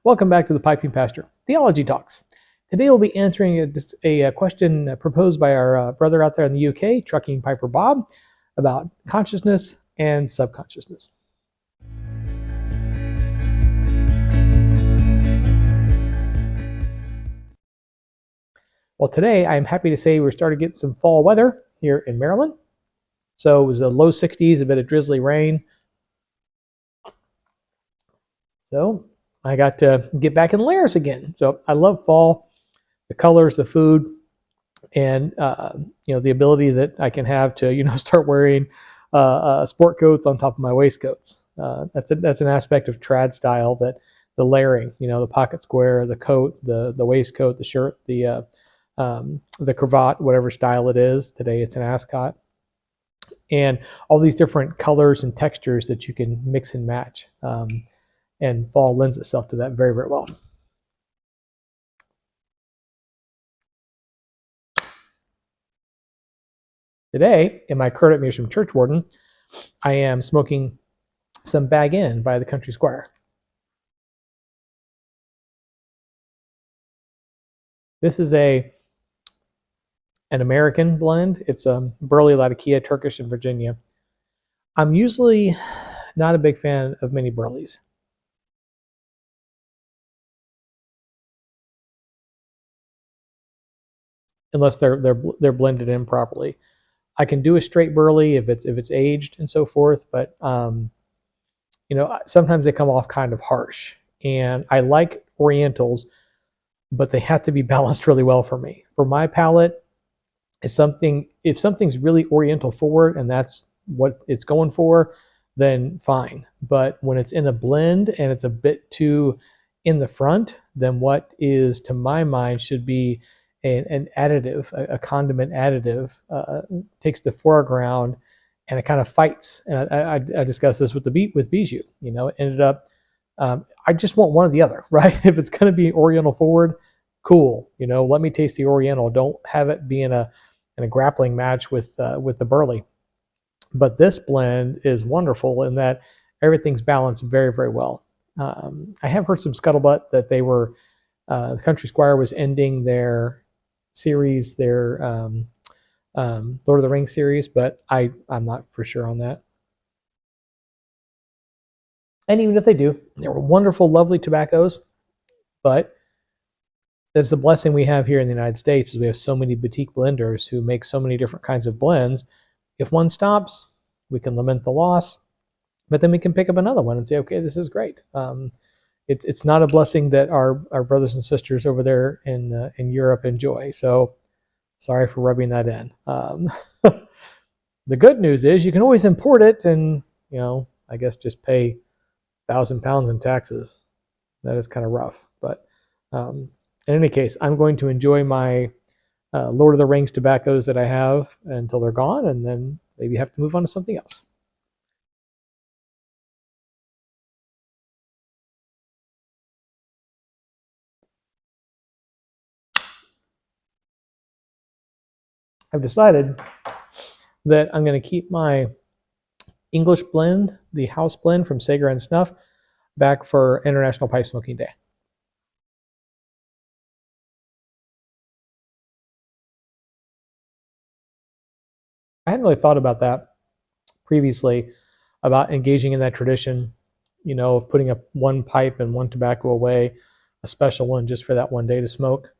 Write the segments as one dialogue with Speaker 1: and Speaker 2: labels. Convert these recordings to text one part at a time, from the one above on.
Speaker 1: Welcome back to the Piping Pastor Theology Talks. Today we'll be answering a question proposed by our brother out there in the UK, Trucking Piper Bob, about consciousness and subconsciousness. Well, today I'm happy to say we're starting to get some fall weather here in Maryland. So it was a low 60s, a bit of drizzly rain. So I got to get back in layers again. So I love fall, the colors, the food, and the ability that I can have to start wearing sport coats on top of my waistcoats. That's an aspect of trad style, that the layering, the pocket square, the coat, the waistcoat, the shirt, the cravat, whatever style it is. Today it's an ascot, and all these different colors and textures that you can mix and match. And fall lends itself to that very, very well. Today, in my Curtis Measham Church Warden, I am smoking some Bag In by the Country Squire. This is an American blend. It's Burley, Latakia, Turkish, and Virginia. I'm usually not a big fan of many Burleys. Unless they're blended in properly. I can do a straight Burley if it's aged and so forth, but sometimes they come off kind of harsh. And I like Orientals, but they have to be balanced really well for me. For my palate, if something's really Oriental forward and that's what it's going for, then fine. But when it's in a blend and it's a bit too in the front, then what is, to my mind, should be an additive, a condiment additive, takes the foreground, and it kind of fights. And I discussed this with Bijou. It ended up, I just want one or the other, right? If it's going to be Oriental forward, cool. Let me taste the Oriental. Don't have it be in a grappling match with the Burley. But this blend is wonderful in that everything's balanced very, very well. I have heard some scuttlebutt that the Country Squire was ending their series, their Lord of the Rings series, but I'm not for sure on that. And even if they do, they were wonderful, lovely tobaccos. But that's the blessing we have here in the United States, is we have so many boutique blenders who make so many different kinds of blends. If one stops, we can lament the loss, but then we can pick up another one and say, okay, this is great. It's not a blessing that our brothers and sisters over there in Europe enjoy. So sorry for rubbing that in. The good news is you can always import it, and I guess just pay £1,000 in taxes. That is kind of rough, but in any case, I'm going to enjoy my Lord of the Rings tobaccos that I have until they're gone, and then maybe have to move on to something else. I've decided that I'm going to keep my English blend, the house blend from Sager and Snuff, back for International Pipe Smoking Day. I hadn't really thought about that previously, about engaging in that tradition, putting up one pipe and one tobacco away, a special one just for that one day to smoke.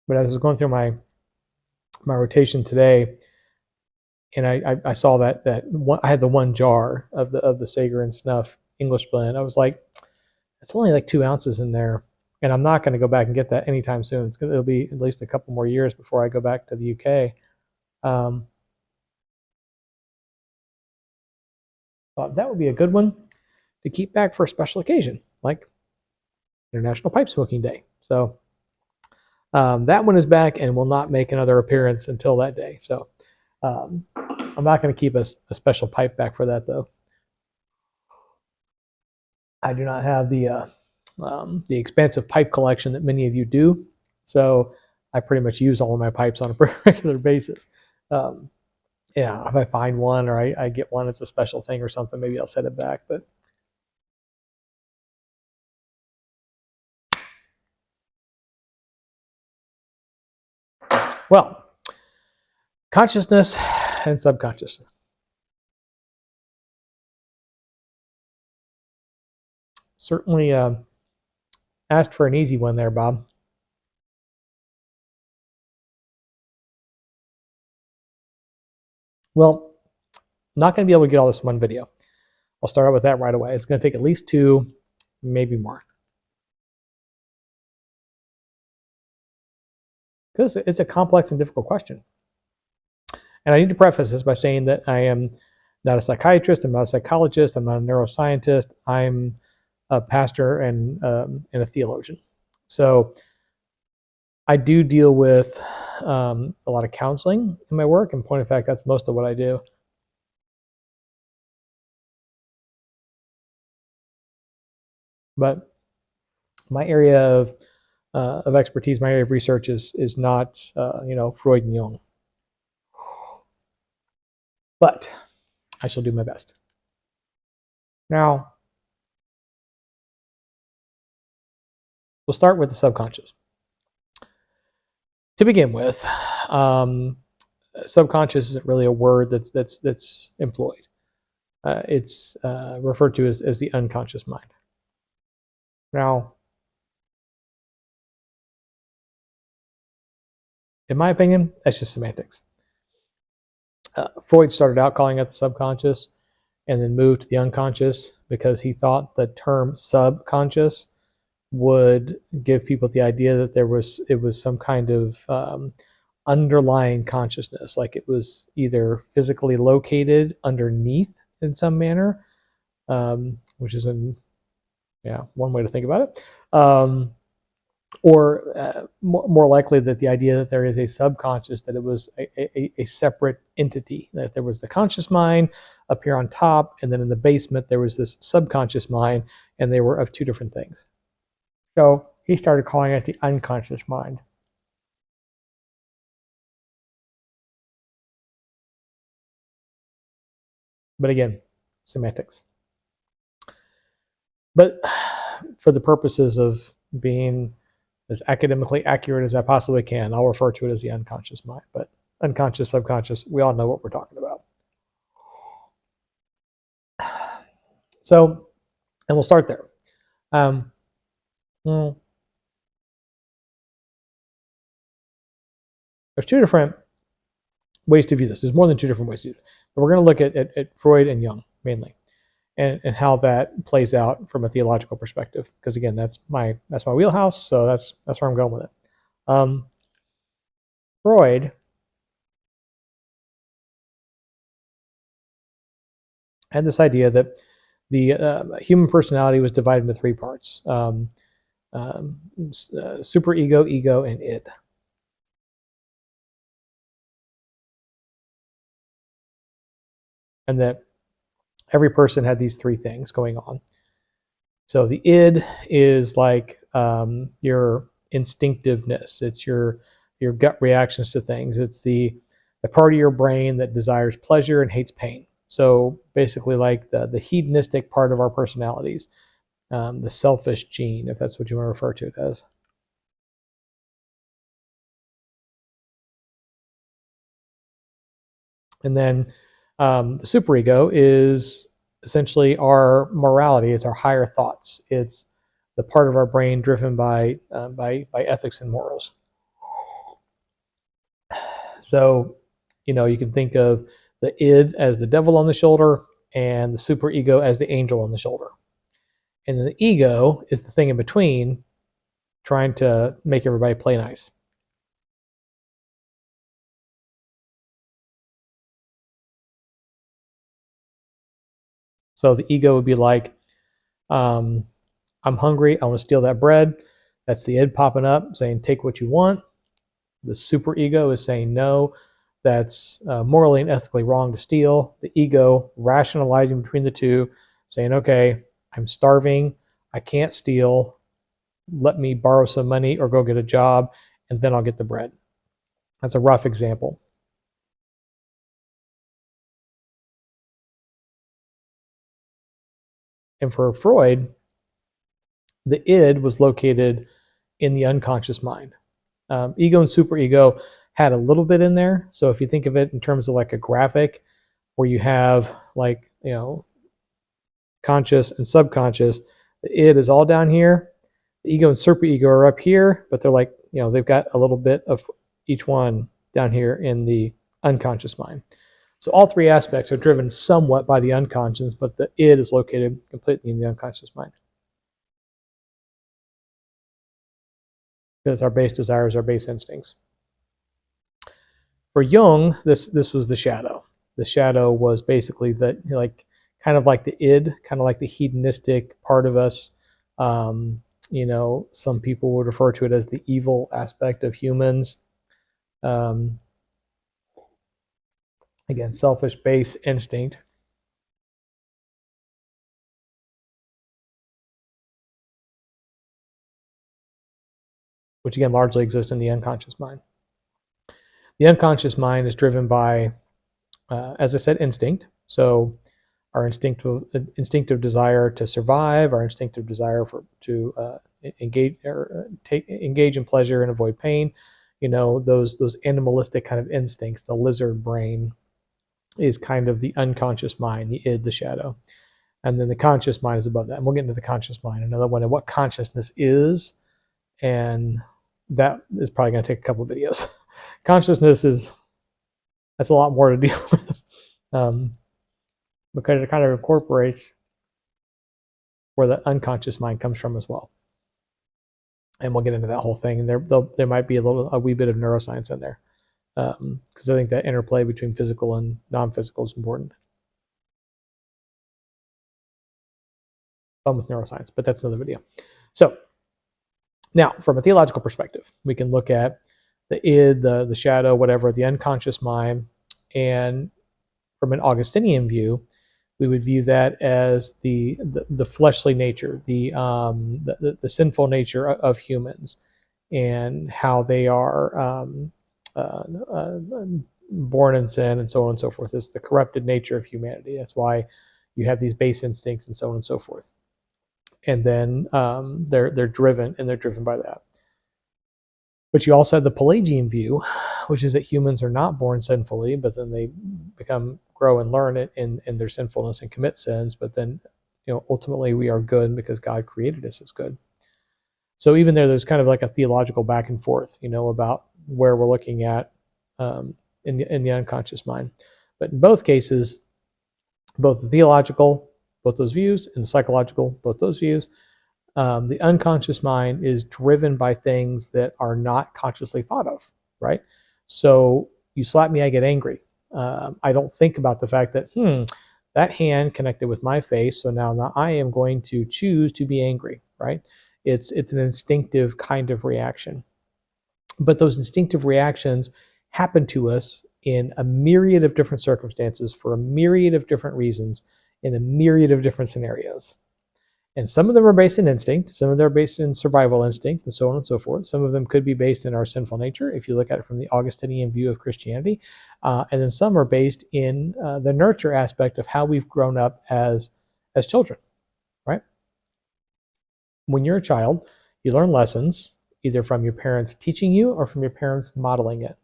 Speaker 1: But as I was going through my rotation today, and I saw that one, I had the one jar of the Sager and Snuff English blend. I was like, it's only like 2 ounces in there, and I'm not going to go back and get that anytime soon. It'll be at least a couple more years before I go back to the UK. Thought that would be a good one to keep back for a special occasion, like International Pipe Smoking Day. So that one is back and will not make another appearance until that day. So I'm not going to keep a special pipe back for that, though. I do not have the expansive pipe collection that many of you do, so I pretty much use all of my pipes on a regular basis. yeah, if I find one or I get one, it's a special thing or something, maybe I'll send it back. But well, consciousness and subconsciousness. Certainly asked for an easy one there, Bob. Well, not going to be able to get all this in one video. I'll start out with that right away. It's going to take at least 2, maybe more. Because it's a complex and difficult question. And I need to preface this by saying that I am not a psychiatrist, I'm not a psychologist, I'm not a neuroscientist, I'm a pastor and a theologian. So I do deal with a lot of counseling in my work. In point of fact, that's most of what I do. But my area of expertise, my area of research is not Freud and Jung. But I shall do my best. Now, we'll start with the subconscious. To begin with, subconscious isn't really a word that's employed. It's referred to as the unconscious mind. Now, in my opinion, that's just semantics. Freud started out calling it the subconscious and then moved to the unconscious because he thought the term subconscious would give people the idea that it was some kind of underlying consciousness, like it was either physically located underneath in some manner, which is one way to think about it. Or more likely that the idea that there is a subconscious, that it was a separate entity, that there was the conscious mind up here on top, and then in the basement there was this subconscious mind, and they were of 2 different things. So he started calling it the unconscious mind. But again, semantics. But for the purposes of being as academically accurate as I possibly can, I'll refer to it as the unconscious mind. But unconscious, subconscious, we all know what we're talking about. So, and we'll start there. There's 2 different ways to view this. There's more than 2 different ways to do it. But we're going to look at Freud and Jung mainly, and how that plays out from a theological perspective. Because again, that's my wheelhouse. So that's where I'm going with it. Freud had this idea that the human personality was divided into 3 parts: superego, ego, and id. And that every person had these 3 things going on. So the id is like your instinctiveness. It's your gut reactions to things. It's the part of your brain that desires pleasure and hates pain. So basically, like the hedonistic part of our personalities, the selfish gene, if that's what you want to refer to it as. And then the superego is essentially our morality. It's our higher thoughts. It's the part of our brain driven by ethics and morals. So, you can think of the id as the devil on the shoulder and the superego as the angel on the shoulder. And then the ego is the thing in between, trying to make everybody play nice. So the ego would be like, I'm hungry, I want to steal that bread. That's the id popping up, saying, take what you want. The superego is saying, no, that's morally and ethically wrong to steal. The ego rationalizing between the 2, saying, okay, I'm starving, I can't steal, let me borrow some money or go get a job, and then I'll get the bread. That's a rough example. And for Freud, the id was located in the unconscious mind. Ego and superego had a little bit in there. So if you think of it in terms of like a graphic where you have like, conscious and subconscious, the id is all down here. The ego and superego are up here, but they're like, they've got a little bit of each one down here in the unconscious mind. So all three aspects are driven somewhat by the unconscious, but the id is located completely in the unconscious mind. Because our base desires, our base instincts. For Jung, this was the shadow. The shadow was basically kind of like the id, kind of like the hedonistic part of us. Some people would refer to it as the evil aspect of humans. Again, selfish base instinct. Which again largely exists in the unconscious mind. The unconscious mind is driven by, as I said, instinct. So our instinctive desire to survive, our instinctive desire to engage in pleasure and avoid pain. Those animalistic kind of instincts. The lizard brain is kind of the unconscious mind, the id, the shadow. And then the conscious mind is above that. And we'll get into the conscious mind, another one, and what consciousness is. And that is probably going to take a couple of videos. Consciousness that's a lot more to deal with, because it kind of incorporates where the unconscious mind comes from as well. And we'll get into that whole thing. And there might be a wee bit of neuroscience in there, because I think that interplay between physical and non-physical is important. Fun with neuroscience, but that's another video. So now, from a theological perspective, we can look at the id, the shadow, whatever, the unconscious mind, and from an Augustinian view, we would view that as the fleshly nature, the sinful nature of humans, and how they are born in sin, and so on and so forth. It's the corrupted nature of humanity. That's why you have these base instincts and so on and so forth. And then they're driven by that. But you also have the Pelagian view, which is that humans are not born sinfully, but then they grow and learn it in their sinfulness and commit sins. But then, ultimately we are good because God created us as good. So even there's kind of like a theological back and forth, about where we're looking at in the unconscious mind. But in both cases, both the theological, both those views, and the psychological, both those views, the unconscious mind is driven by things that are not consciously thought of, right? So you slap me, I get angry. I don't think about the fact that, that hand connected with my face, so now I am going to choose to be angry, right? It's an instinctive kind of reaction. But those instinctive reactions happen to us in a myriad of different circumstances for a myriad of different reasons in a myriad of different scenarios. And some of them are based in instinct, some of them are based in survival instinct, and so on and so forth. Some of them could be based in our sinful nature, if you look at it from the Augustinian view of Christianity. And then some are based in the nurture aspect of how we've grown up as children, right? When you're a child, you learn lessons, either from your parents teaching you or from your parents modeling it.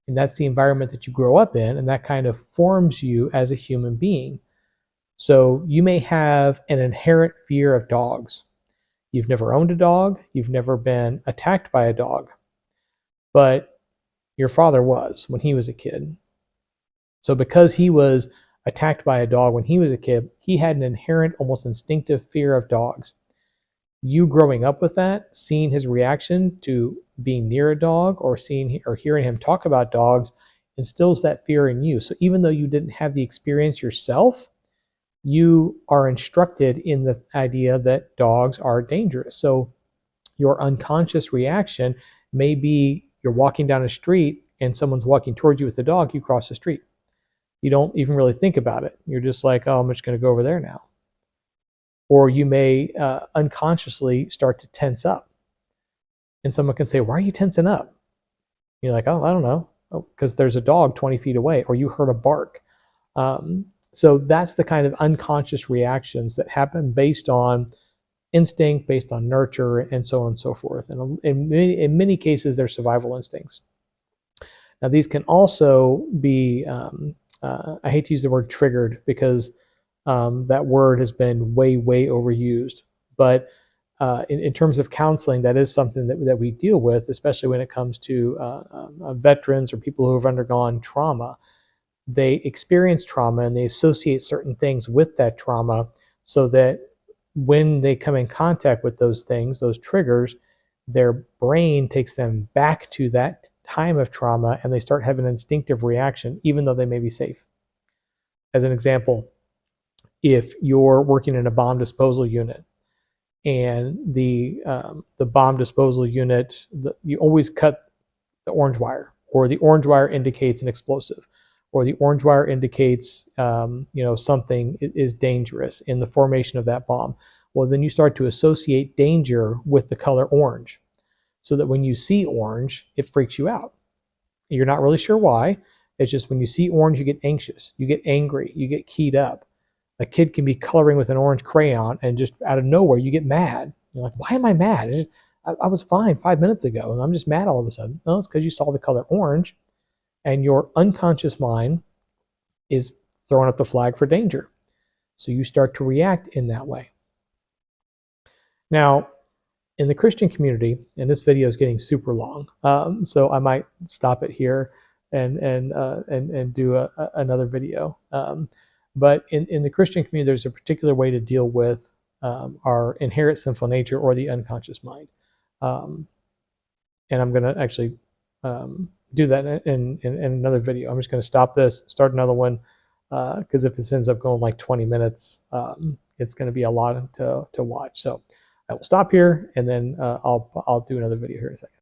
Speaker 1: And that's the environment that you grow up in, and that kind of forms you as a human being. So you may have an inherent fear of dogs. You've never owned a dog. You've never been attacked by a dog. But your father was when he was a kid. So because he was attacked by a dog when he was a kid, he had an inherent, almost instinctive fear of dogs. You growing up with that, seeing his reaction to being near a dog or seeing or hearing him talk about dogs instills that fear in you. So even though you didn't have the experience yourself, you are instructed in the idea that dogs are dangerous. So your unconscious reaction may be you're walking down a street and someone's walking towards you with a dog, you cross the street. You don't even really think about it. You're just like, oh, I'm just going to go over there now. Or you may unconsciously start to tense up. And someone can say, why are you tensing up? You're like, oh, I don't know. Oh, because there's a dog 20 feet away, or you heard a bark. So that's the kind of unconscious reactions that happen based on instinct, based on nurture, and so on and so forth. And in many cases, they're survival instincts. Now, these can also be, I hate to use the word triggered because that word has been way, way overused. But in terms of counseling, that is something that we deal with, especially when it comes to veterans or people who have undergone trauma. They experience trauma and they associate certain things with that trauma so that when they come in contact with those things, those triggers, their brain takes them back to that time of trauma and they start having an instinctive reaction, even though they may be safe. As an example, if you're working in a bomb disposal unit and the bomb disposal unit, you always cut the orange wire, or the orange wire indicates an explosive, or the orange wire indicates something is dangerous in the formation of that bomb. Well, then you start to associate danger with the color orange, so that when you see orange, it freaks you out. You're not really sure why. It's just when you see orange, you get anxious, you get angry, you get keyed up. A kid can be coloring with an orange crayon and just out of nowhere you get mad. You're like, why am I mad? I was fine 5 minutes ago and I'm just mad all of a sudden. No, it's because you saw the color orange and your unconscious mind is throwing up the flag for danger. So you start to react in that way. Now, in the Christian community, and this video is getting super long, so I might stop it here and do another video. But in the Christian community, there's a particular way to deal with our inherent sinful nature or the unconscious mind. And I'm going to actually do that in another video. I'm just going to stop this, start another one, because if this ends up going like 20 minutes, it's going to be a lot to watch. So I will stop here, and then I'll do another video here in a second.